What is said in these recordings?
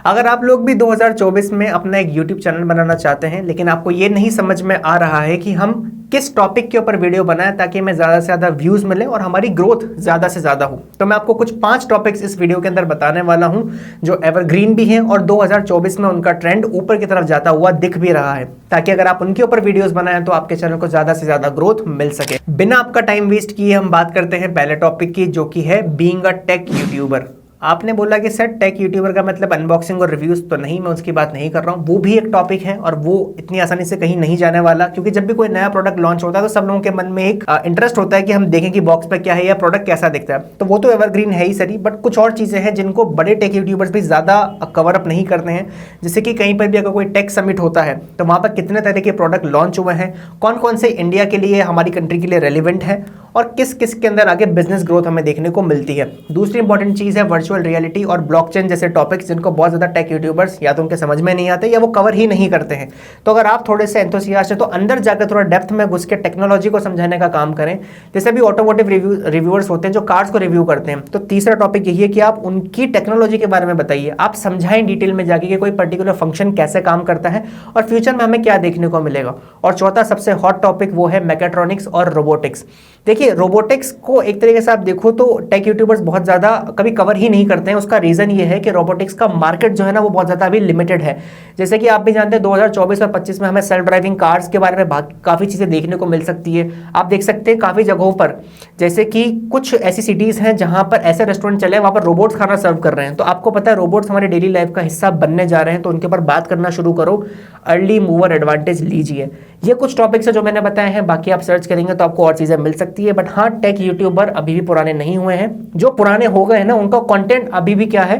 अगर आप लोग भी 2024 में अपना एक YouTube चैनल बनाना चाहते हैं, लेकिन आपको ये नहीं समझ में आ रहा है कि हम किस टॉपिक के ऊपर वीडियो बनाएं ताकि हमें ज़्यादा से ज़्यादा व्यूज़ मिले और हमारी ग्रोथ ज़्यादा से ज़्यादा हो, तो मैं आपको कुछ 5 टॉपिक्स इस वीडियो के अंदर बताने वाला हूं जो एवरग्रीन भी हैं और 2024 में उनका ट्रेंड ऊपर की तरफ जाता हुआ दिख भी रहा है, ताकि अगर आप उनके ऊपर वीडियोस बनाएं तो आपके चैनल को ज़्यादा से ज़्यादा ग्रोथ मिल सके। बिना आपका टाइम वेस्ट किए हम बात करते हैं पहले टॉपिक की, जो कि है बीइंग अ टेक यूट्यूबर। आपने बोला कि सर टेक यूट्यूबर का मतलब अनबॉक्सिंग और रिव्यूज़, तो नहीं, मैं उसकी बात नहीं कर रहा हूँ। वो भी एक टॉपिक है और वो इतनी आसानी से कहीं नहीं जाने वाला, क्योंकि जब भी कोई नया प्रोडक्ट लॉन्च होता है तो सब लोगों के मन में एक इंटरेस्ट होता है कि हम देखें कि बॉक्स पे क्या है या प्रोडक्ट कैसा दिखता है। तो वो तो एवरग्रीन है ही सही, बट कुछ और चीज़ें हैं जिनको बड़े टेक यूट्यूबर्स भी ज़्यादा कवर अप नहीं करते हैं। जैसे कि कहीं पर भी अगर कोई टेक समिट होता है तो वहाँ पर कितने तरह के प्रोडक्ट लॉन्च हुए हैं, कौन कौन से इंडिया के लिए, हमारी कंट्री के लिए रेलिवेंट है और किस किस के अंदर आगे बिजनेस ग्रोथ हमें देखने को मिलती है। दूसरी इंपॉर्टेंट चीज़ है वर्चुअल रियलिटी और ब्लॉकचेन जैसे टॉपिक्स, जिनको बहुत ज़्यादा टेक यूट्यूबर्स या तो उनके समझ में नहीं आते या वो कवर ही नहीं करते हैं। तो अगर आप थोड़े से एंथुसियास्ट हैं तो अंदर जाकर थोड़ा डेप्थ में घुस के टेक्नोलॉजी को समझाने का काम करें। जैसे भी ऑटोमोटिव रिव्यूअर्स होते हैं जो कार्स को रिव्यू करते हैं, तो तीसरा टॉपिक यही है कि आप उनकी टेक्नोलॉजी के बारे में बताइए, आप समझाएं डिटेल में जाके कि कोई पर्टिकुलर फंक्शन कैसे काम करता है और फ्यूचर में हमें क्या देखने को मिलेगा। और चौथा सबसे हॉट टॉपिक वो है मैकेट्रॉनिक्स और रोबोटिक्स। देखिए, रोबोटिक्स को एक तरीके से आप देखो तो टेक यूट्यूबर्स बहुत ज़्यादा कभी कवर ही नहीं करते हैं। उसका रीज़न ये है कि रोबोटिक्स का मार्केट जो है ना वो बहुत ज़्यादा अभी लिमिटेड है। जैसे कि आप भी जानते हैं 2024 और 25 में हमें सेल्फ ड्राइविंग कार्स के बारे में काफ़ी चीज़ें देखने को मिल सकती है। आप देख सकते हैं काफ़ी जगहों पर, जैसे कि कुछ ऐसी सिटीज़ हैं जहाँ पर ऐसे रेस्टोरेंट चले हैं वहाँ पर रोबोट्स खाना सर्व कर रहे हैं। तो आपको पता है रोबोट्स हमारी डेली लाइफ का हिस्सा बनने जा रहे हैं, तो उनके ऊपर बात करना शुरू करो, अर्ली मूवर एडवांटेज लीजिए। ये कुछ टॉपिक्स है जो मैंने बताए हैं, बाकी आप सर्च करेंगे तो आपको और चीज़ें मिल सकती है। बट हाँ, टेक यूट्यूबर अभी भी पुराने नहीं हुए हैं। जो पुराने हो गए हैं ना, उनका कंटेंट अभी भी क्या है,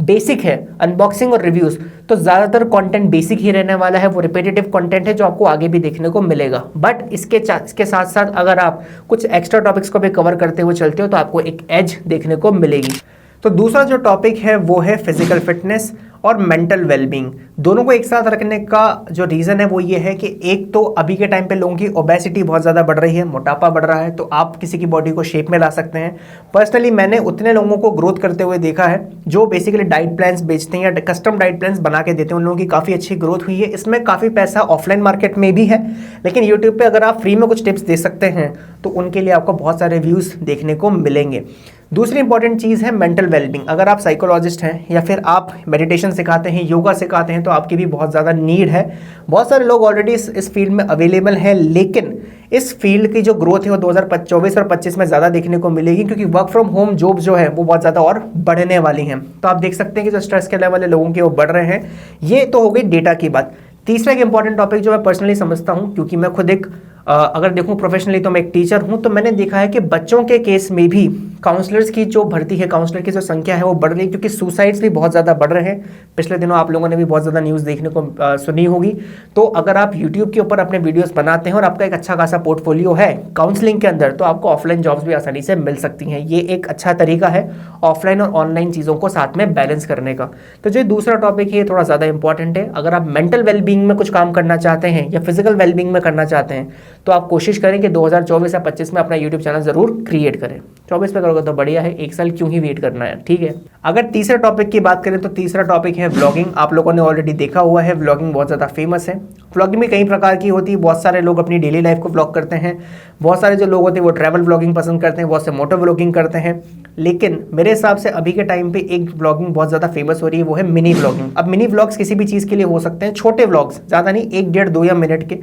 बेसिक है, अनबॉक्सिंग और रिव्यूज। तो ज़्यादातर कंटेंट बेसिक ही रहने वाला है, वो रिपीटेटिव कंटेंट है जो आपको आगे भी देखने को मिलेगा। बट इसके साथ साथ अगर आप कुछ एक्स्ट्रा टॉपिक्स को भी कवर करते हुए चलते हो तो आपको एक एज देखने को मिलेगी। तो दूसरा जो टॉपिक है वो है फिजिकल फिटनेस और मेंटल वेलबींग। दोनों को एक साथ रखने का जो रीज़न है वो ये है कि एक तो अभी के टाइम पे लोगों की ओबेसिटी बहुत ज़्यादा बढ़ रही है, मोटापा बढ़ रहा है, तो आप किसी की बॉडी को शेप में ला सकते हैं। पर्सनली मैंने उतने लोगों को ग्रोथ करते हुए देखा है जो बेसिकली डाइट प्लान्स बेचते हैं या कस्टम डाइट प्लान्स बना के देते हैं, उन लोगों की काफ़ी अच्छी ग्रोथ हुई है। इसमें काफ़ी पैसा ऑफलाइन मार्केट में भी है, लेकिन यूट्यूब पर अगर आप फ्री में कुछ टिप्स दे सकते हैं तो उनके लिए आपको बहुत सारे व्यूज़ देखने को मिलेंगे। दूसरी इंपॉर्टेंट चीज़ है मेंटल वेलबींग। अगर आप साइकोलॉजिस्ट हैं या फिर आप मेडिटेशन सिखाते हैं, योगा सिखाते हैं, तो आपकी भी बहुत ज़्यादा नीड है। बहुत सारे लोग ऑलरेडी इस फील्ड में अवेलेबल हैं, लेकिन इस फील्ड की जो ग्रोथ है वो 2024 और 25 में ज़्यादा देखने को मिलेगी, क्योंकि वर्क फ्रॉम होम जॉब जो है वो बहुत ज़्यादा और बढ़ने वाली हैं। तो आप देख सकते हैं कि जो स्ट्रेस के लेवल है लोगों के वो बढ़ रहे हैं। ये तो हो गई डेटा की बात। तीसरा एक इंपॉर्टेंट टॉपिक जो मैं पर्सनली समझता हूँ, क्योंकि मैं खुद एक अगर देखूं प्रोफेशनली तो मैं एक टीचर हूं, तो मैंने देखा है कि बच्चों के केस में भी काउंसलर्स की जो भर्ती है, काउंसलर की जो संख्या है वो बढ़ रही है, क्योंकि सुसाइड्स भी बहुत ज़्यादा बढ़ रहे हैं। पिछले दिनों आप लोगों ने भी बहुत ज़्यादा न्यूज़ देखने को सुनी होगी। तो अगर आप यूट्यूब के ऊपर अपने वीडियोस बनाते हैं और आपका एक अच्छा खासा पोर्टफोलियो है काउंसलिंग के अंदर, तो आपको ऑफलाइन जॉब्स भी आसानी से मिल सकती हैं। ये एक अच्छा तरीका है ऑफलाइन और ऑनलाइन चीज़ों को साथ में बैलेंस करने का। तो जो दूसरा टॉपिक है थोड़ा ज़्यादा इंपॉर्टेंट है। अगर आप मेंटल वेलबींग में कुछ काम करना चाहते हैं या फिजिकल वेलबींग में करना चाहते हैं तो आप कोशिश करें कि 2024 या 25 में अपना यूट्यूब चैनल जरूर क्रिएट करें। 24 पे करोगे तो बढ़िया है, एक साल क्यों ही वेट करना है, ठीक है। अगर तीसरे टॉपिक की बात करें तो तीसरा टॉपिक है व्लॉगिंग। आप लोगों ने ऑलरेडी देखा हुआ है, व्लॉगिंग बहुत ज़्यादा फेमस है। व्लॉगिंग में कई प्रकार की होती है, बहुत सारे लोग अपनी डेली लाइफ को व्लॉग करते हैं, बहुत सारे जो लोग होते हैं वो ट्रैवल व्लॉगिंग पसंद करते हैं, बहुत से मोटो व्लॉगिंग करते हैं। लेकिन मेरे हिसाब से अभी के टाइम पे एक व्लॉगिंग बहुत ज़्यादा फेमस हो रही है, वो है मिनी व्लॉगिंग। अब मिनी व्लॉग्स किसी भी चीज़ के लिए हो सकते हैं, छोटे व्लॉग्स, ज़्यादा नहीं, 1, 1.5, 2 या मिनट के।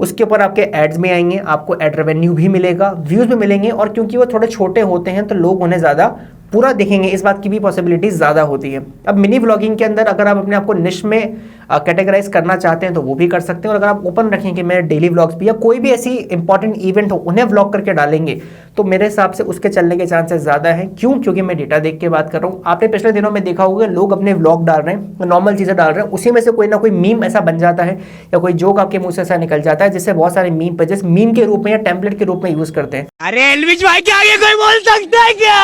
उसके ऊपर आपके एड्स में आएंगे, आपको एड रेवेन्यू भी मिलेगा, व्यूज़ भी मिलेंगे, और क्योंकि वो थोड़े छोटे होते हैं तो लोग उन्हें ज़्यादा पूरा देखेंगे, इस बात की भी पॉसिबिलिटीज ज़्यादा होती है। अब मिनी व्लॉगिंग के अंदर अगर आप अपने आप को निश में कैटेगराइज करना चाहते हैं तो वो भी कर सकते हैं, और अगर आप ओपन रखें कि मैं डेली व्लॉग्स भी या कोई भी ऐसी इंपॉर्टेंट इवेंट हो उन्हें व्लॉग करके डालेंगे, तो मेरे हिसाब से उसके चलने के चांसेस ज़्यादा है। क्यों? क्योंकि मैं डेटा देख के बात कर रहा हूँ। आपने पिछले दिनों में देखा होगा लोग अपने व्लॉग डाल रहे हैं, नॉर्मल चीज़ें डाल रहे हैं, उसी में से कोई ना कोई मीम ऐसा बन जाता है या कोई जोक आपके मुंह से ऐसा निकल जाता है जिससे बहुत सारे मीम पेजेस मीम के रूप में या टेम्पलेट के रूप में यूज़ करते हैं। अरे एल्विश भाई के आगे कोई बोल सकता है क्या?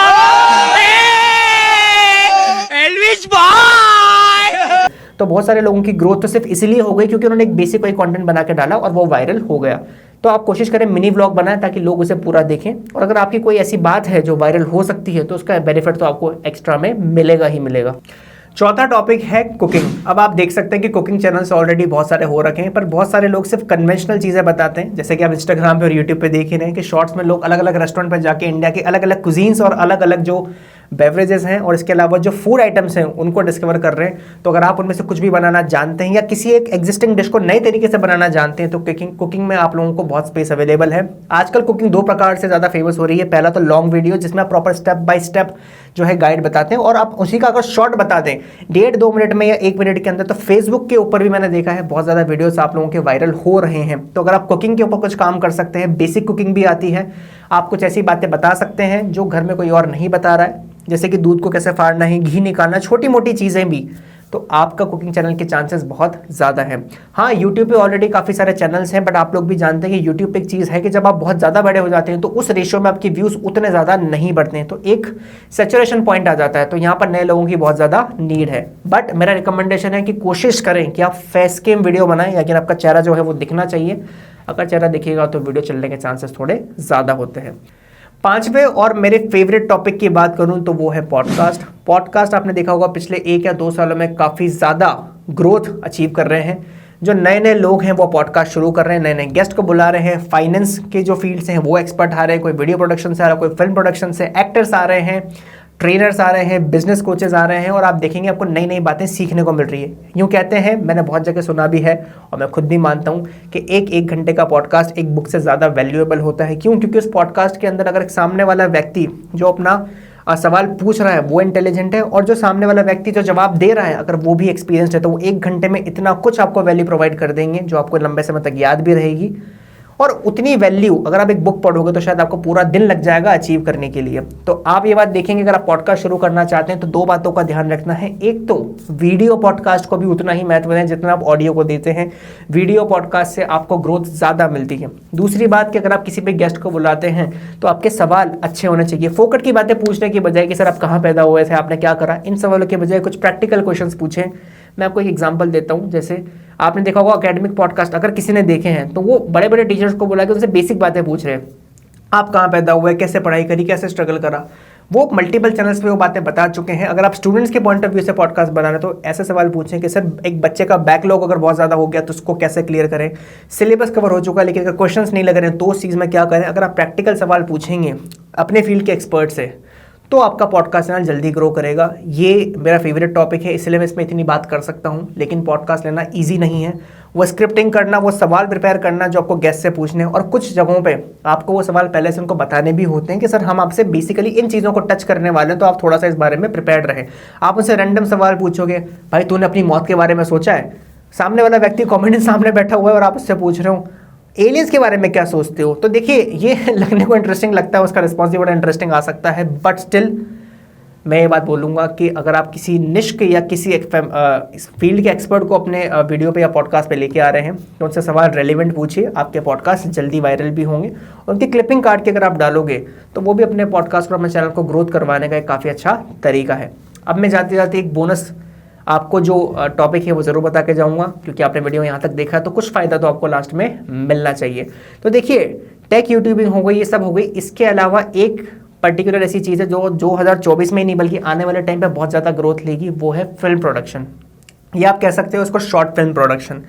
एल्विश भाई! तो बहुत सारे लोगों की ग्रोथ तो सिर्फ इसलिए हो गई क्योंकि उन्होंने एक बेसिक कोई कंटेंट बना के डाला और वो वायरल हो गया। तो आप कोशिश करें मिनी व्लॉग बनाएं ताकि लोग उसे पूरा देखें, और अगर आपकी कोई ऐसी बात है जो वायरल हो सकती है तो उसका बेनिफिट तो आपको एक्स्ट्रा में मिलेगा ही मिलेगा। चौथा टॉपिक है कुकिंग। अब आप देख सकते हैं कि कुकिंग चैनल्स ऑलरेडी बहुत सारे हो रखे हैं, पर बहुत सारे लोग सिर्फ कन्वेंशनल चीज़ें बताते हैं। जैसे कि आप इंस्टाग्राम पे और यूट्यूब पे देख ही रहे हैं कि शॉर्ट्स में लोग अलग अलग रेस्टोरेंट पर जाके इंडिया के अलग अलग कुजीन्स और अलग अलग जो बेवरेजेस हैं और इसके अलावा जो फूड आइटम्स हैं उनको डिस्कवर कर रहे हैं। तो अगर आप उनमें से कुछ भी बनाना जानते हैं या किसी एक एग्जिस्टिंग डिश को नए तरीके से बनाना जानते हैं तो कुकिंग में आप लोगों को बहुत स्पेस अवेलेबल है। आजकल कुकिंग दो प्रकार से ज़्यादा फेमस हो रही है। पहला तो लॉन्ग वीडियो जिसमें आप प्रॉपर स्टेप बाय स्टेप जो है गाइड बताते हैं, और आप उसी का अगर शॉर्ट बता दें 1.5-2 मिनट में या 1 मिनट के अंदर, तो फेसबुक के ऊपर भी मैंने देखा है बहुत ज़्यादा वीडियोस आप लोगों के वायरल हो रहे हैं। तो अगर आप कुकिंग के ऊपर कुछ काम कर सकते हैं, बेसिक कुकिंग भी आती है, आप कुछ ऐसी बातें बता सकते हैं जो घर में कोई और नहीं बता रहा है, जैसे कि दूध को कैसे फाड़ना है, घी निकालना, छोटी मोटी चीज़ें भी, तो आपका कुकिंग चैनल के चांसेस बहुत ज़्यादा हैं। हाँ, यूट्यूब पे ऑलरेडी काफ़ी सारे चैनल्स हैं, बट आप लोग भी जानते हैं कि यूट्यूब पे एक चीज़ है कि जब आप बहुत ज़्यादा बड़े हो जाते हैं तो उस रेशियो में आपकी व्यूज़ उतने ज़्यादा नहीं बढ़ते हैं, तो एक सैचुरेशन पॉइंट आ जाता है। तो यहाँ पर नए लोगों की बहुत ज़्यादा नीड है। बट मेरा रिकमेंडेशन है कि कोशिश करें कि आप फेस कैम वीडियो बनाएं, लेकिन आपका चेहरा जो है वो दिखना चाहिए। अगर चेहरा दिखेगा तो वीडियो चलने के चांसेस थोड़े ज़्यादा होते हैं। पांचवें और मेरे फेवरेट टॉपिक की बात करूं तो वो है पॉडकास्ट। पॉडकास्ट आपने देखा होगा पिछले 1 या 2 सालों में काफ़ी ज़्यादा ग्रोथ अचीव कर रहे हैं। जो नए नए लोग हैं वो पॉडकास्ट शुरू कर रहे हैं, नए नए गेस्ट को बुला रहे हैं, फाइनेंस के जो फील्ड्स हैं वो एक्सपर्ट आ रहे हैं, कोई वीडियो प्रोडक्शन से आ रहा है, कोई फिल्म प्रोडक्शन से, एक्टर्स आ रहे हैं, ट्रेनर्स आ रहे हैं, बिजनेस कोचेज आ रहे हैं, और आप देखेंगे आपको नई नई बातें सीखने को मिल रही है। यूँ कहते हैं, मैंने बहुत जगह सुना भी है और मैं खुद भी मानता हूँ कि एक घंटे का पॉडकास्ट एक बुक से ज़्यादा वैल्यूएबल होता है। क्यों? क्योंकि उस पॉडकास्ट के अंदर अगर एक सामने वाला व्यक्ति जो अपना सवाल पूछ रहा है वो इंटेलिजेंट है, और जो सामने वाला व्यक्ति जो जवाब दे रहा है अगर वो भी एक्सपीरियंस्ड है, तो वो 1 घंटे में इतना कुछ आपको वैल्यू प्रोवाइड कर देंगे जो आपको लंबे समय तक याद भी रहेगी। और उतनी वैल्यू अगर आप एक बुक पढ़ोगे तो शायद आपको पूरा दिन लग जाएगा अचीव करने के लिए। तो आप ये बात देखेंगे, अगर आप पॉडकास्ट शुरू करना चाहते हैं तो 2 बातों का ध्यान रखना है। एक तो वीडियो पॉडकास्ट को भी उतना ही महत्व है जितना आप ऑडियो को देते हैं। वीडियो पॉडकास्ट से आपको ग्रोथ ज़्यादा मिलती है। दूसरी बात कि अगर आप किसी भी गेस्ट को बुलाते हैं तो आपके सवाल अच्छे होने चाहिए। फोकट की बातें पूछने की बजाय कि सर आप कहाँ पैदा हुए थे, आपने क्या करा, इन सवालों के बजाय कुछ प्रैक्टिकल क्वेश्चंस पूछें। मैं आपको एक एग्जांपल देता हूँ। जैसे आपने देखा होगा एकेडमिक पॉडकास्ट अगर किसी ने देखे हैं तो वो बड़े बड़े टीचर्स को बुला के उनसे बेसिक बातें पूछ रहे हैं, आप कहाँ पैदा हुए, कैसे पढ़ाई करी, कैसे स्ट्रगल करा। वो मल्टीपल चैनल्स पे वो बातें बता चुके हैं। अगर आप स्टूडेंट्स के पॉइंट ऑफ व्यू से पॉडकास्ट बना रहे तो ऐसे सवाल पूछें कि सर एक बच्चे का बैकलॉग अगर बहुत ज़्यादा हो गया तो उसको कैसे क्लियर करें, सिलेबस कवर हो चुका है लेकिन अगर क्वेश्चंस नहीं लग रहे हैं तो उस चीज़ में क्या करें। अगर आप प्रैक्टिकल सवाल पूछेंगे अपने फील्ड के एक्सपर्ट से तो आपका पॉडकास्ट चैनल जल्दी ग्रो करेगा। ये मेरा फेवरेट टॉपिक है, इसलिए मैं इसमें इतनी बात कर सकता हूँ। लेकिन पॉडकास्ट लेना ईजी नहीं है, वो स्क्रिप्टिंग करना, वो सवाल प्रिपेयर करना जो आपको गेस्ट से पूछने, और कुछ जगहों पे आपको वो सवाल पहले से उनको बताने भी होते हैं कि सर हम आपसे बेसिकली इन चीज़ों को टच करने वाले हैं, तो आप थोड़ा सा इस बारे में प्रिपेयर्ड रहें। आप उनसे रैंडम सवाल पूछोगे, भाई तूने अपनी मौत के बारे में सोचा है, सामने वाला व्यक्ति कॉमेडी सामने बैठा हुआ है और आप उससे पूछ रहे हो एलियंस के बारे में क्या सोचते हो, तो देखिए ये लगने को इंटरेस्टिंग लगता है, उसका रिस्पॉन्स भी बड़ा इंटरेस्टिंग आ सकता है। बट स्टिल मैं ये बात बोलूँगा कि अगर आप किसी निश्क या किसी इस फील्ड के एक्सपर्ट को अपने वीडियो पे या पॉडकास्ट पे लेके आ रहे हैं तो उनसे सवाल रेलिवेंट पूछिए, आपके पॉडकास्ट जल्दी वायरल भी होंगे। उनकी क्लिपिंग काट के अगर आप डालोगे तो वो भी अपने पॉडकास्ट पर अपने चैनल को ग्रोथ करवाने का एक काफ़ी अच्छा तरीका है। अब मैं जाते जाते एक बोनस आपको जो टॉपिक है वो ज़रूर बता के जाऊँगा, क्योंकि आपने वीडियो यहाँ तक देखा तो कुछ फ़ायदा तो आपको लास्ट में मिलना चाहिए। तो देखिए टेक यूट्यूबिंग हो गई, ये सब हो गई, इसके अलावा एक पर्टिकुलर ऐसी चीज़ है जो 2024 में ही नहीं बल्कि आने वाले टाइम पे बहुत ज़्यादा ग्रोथ लेगी, वो है फिल्म प्रोडक्शन, या आप कह सकते हो उसको short film production.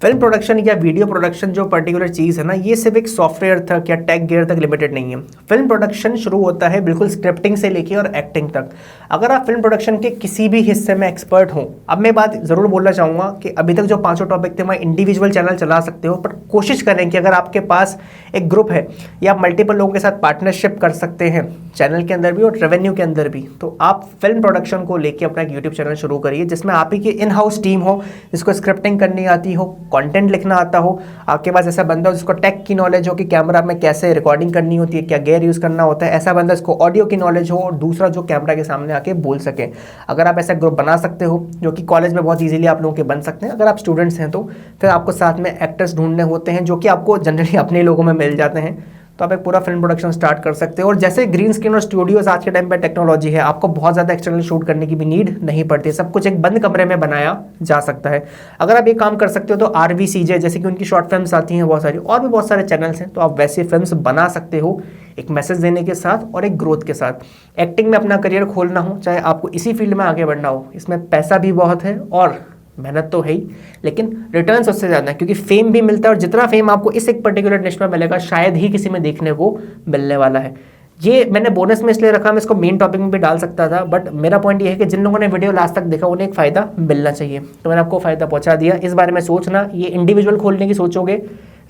Film production या वीडियो प्रोडक्शन जो पर्टिकुलर चीज़ है ना, ये सिर्फ एक सॉफ्टवेयर तक या टेक गियर तक लिमिटेड नहीं है। फिल्म प्रोडक्शन शुरू होता है बिल्कुल स्क्रिप्टिंग से लेके और एक्टिंग तक। अगर आप फिल्म प्रोडक्शन के किसी भी हिस्से में एक्सपर्ट हो, अब मैं बात ज़रूर बोलना चाहूँगा कि अभी तक जो 5 टॉपिक थे मैं इंडिविजुअल चैनल चला सकते हो, पर कोशिश करें कि अगर आपके पास एक ग्रुप है या आप मल्टीपल लोगों के साथ पार्टनरशिप कर सकते हैं चैनल के अंदर भी और रेवेन्यू के अंदर भी, तो आप फिल्म प्रोडक्शन को लेके अपना एक यूट्यूब चैनल शुरू करिए जिसमें आप ही की इन हाउस टीम हो, जिसको स्क्रिप्टिंग करनी आती हो, कंटेंट लिखना आता हो, आपके पास ऐसा बंदा हो जिसको टेक की नॉलेज हो कि कैमरा में कैसे रिकॉर्डिंग करनी होती है, क्या गेयर यूज़ करना होता है, ऐसा बंदा जिसको ऑडियो की नॉलेज हो, और दूसरा जो कैमरा के सामने आके बोल सके। अगर आप ऐसा ग्रुप बना सकते हो जो कि कॉलेज में बहुत ईजिली आप लोगों के बन सकते हैं, अगर आप स्टूडेंट्स हैं तो फिर आपको साथ में एक्टर्स ढूंढने होते हैं जो कि आपको जनरली अपने लोगों में मिल जाते हैं, तो आप एक पूरा फिल्म प्रोडक्शन स्टार्ट कर सकते हो। और जैसे ग्रीन स्क्रीन और स्टूडियोज आज के टाइम पे टेक्नोलॉजी है, आपको बहुत ज़्यादा एक्सटर्नल शूट करने की भी नीड नहीं पड़ती, सब कुछ एक बंद कमरे में बनाया जा सकता है। अगर आप ये काम कर सकते हो तो RVCJ जैसे कि उनकी शॉर्ट फिल्म्स आती हैं बहुत सारी, और भी बहुत सारे चैनल्स हैं, तो आप वैसी फिल्म्स बना सकते हो एक मैसेज देने के साथ और एक ग्रोथ के साथ। एक्टिंग में अपना करियर खोलना हो, चाहे आपको इसी फील्ड में आगे बढ़ना हो, इसमें पैसा भी बहुत है और मेहनत तो है ही, लेकिन रिटर्न्स उससे ज़्यादा है, क्योंकि फेम भी मिलता है और जितना फेम आपको इस एक पर्टिकुलर निश में मिलेगा शायद ही किसी में देखने को मिलने वाला है। ये मैंने बोनस में इसलिए रखा, मैं इसको मेन टॉपिक में भी डाल सकता था, बट मेरा पॉइंट ये है कि जिन लोगों ने वीडियो लास्ट तक देखा उन्हें एक फ़ायदा मिलना चाहिए, तो मैंने आपको फ़ायदा पहुंचा दिया। इस बारे में सोचना, ये इंडिविजुअल खोलने की सोचोगे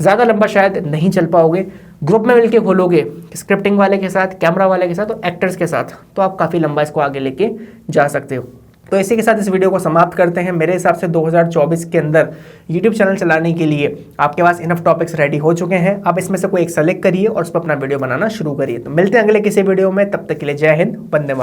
ज़्यादा लंबा शायद नहीं चल पाओगे, ग्रुप में मिलकर खोलोगे स्क्रिप्टिंग वाले के साथ, कैमरा वाले के साथ और एक्टर्स के साथ, तो आप काफ़ी लंबा इसको आगे लेके जा सकते हो। तो इसी के साथ इस वीडियो को समाप्त करते हैं। मेरे हिसाब से 2024 के अंदर YouTube चैनल चलाने के लिए आपके पास इनफ टॉपिक्स रेडी हो चुके हैं। आप इसमें से कोई एक सेलेक्ट करिए और उस पर अपना वीडियो बनाना शुरू करिए। तो मिलते हैं अगले किसी वीडियो में, तब तक के लिए जय हिंद, वंदे मातरम।